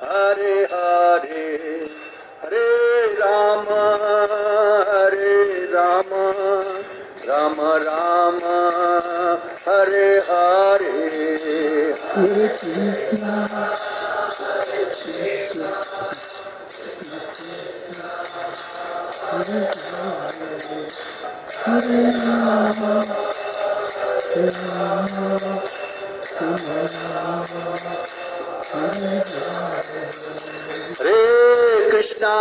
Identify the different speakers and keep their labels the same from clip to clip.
Speaker 1: Hare Hare, Hare Rama, Hare Rama, Rama Rama, Hare Hare,
Speaker 2: Hare Krishna, Hare Rama, Hare Rama,
Speaker 1: Hare Krishna,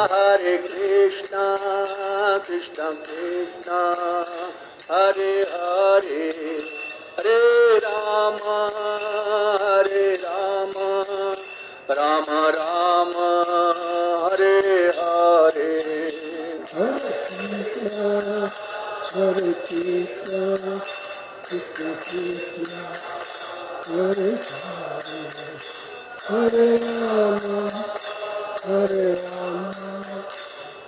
Speaker 1: Hare Krishna, Krishna Krishna, Hare Hare, Hare Rama, Hare Rama, Rama Rama, Hare Hare.
Speaker 2: Hare Krishna, Krishna Krishna, Hare Hare Rama, Hare Rama,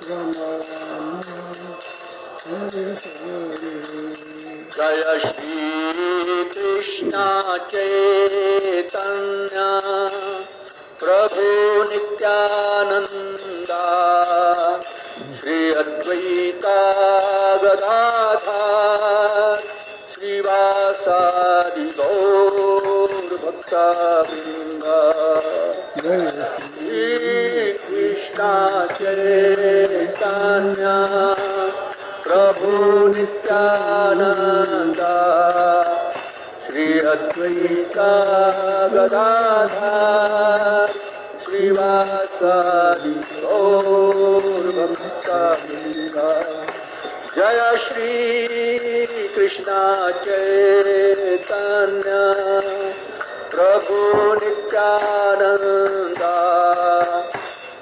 Speaker 2: Rama Rama, Hare Hare.
Speaker 1: Jaya Shri Krishna Chaitanya Prabhu Nityananda Shri Advaita Gadadhar Srivasadi Gaur Bhakta Vrinda. Shri Krishna Chaitanya Prabhu Nityananda Shri Advaita Gadadhar Srivasadi Gaur Bhakta Vrinda. Jaya Shri Krishna Chaitanya Prabhu Nityananda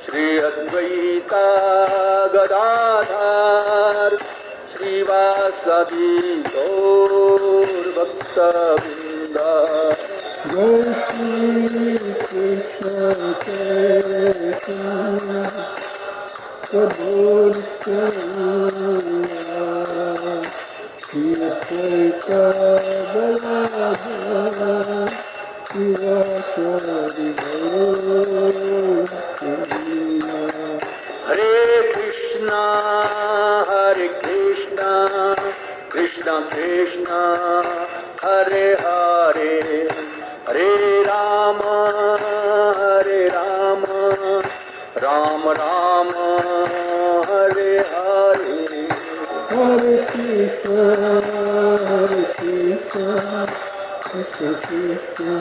Speaker 1: Shri Advaita Gadadhar Srivasadi Gaur Bhakta Vrinda.
Speaker 2: Jai Shri Krishna Chaitanya Prabhu Nityananda Shri Advaita Gadadhar Srivasadi Gaur
Speaker 1: Hare Krishna, Hare Krishna, Krishna Krishna, Hare Hare, Hare Rama, Hare Rama, Rama Rama, Hare Hare.
Speaker 2: Hare Krishna, Hare Krishna, Krishna Krishna,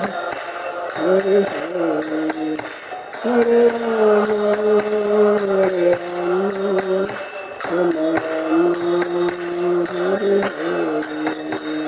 Speaker 2: Hare Hare, Hare Rama, Hare Rama, Rama Rama, Hare Hare.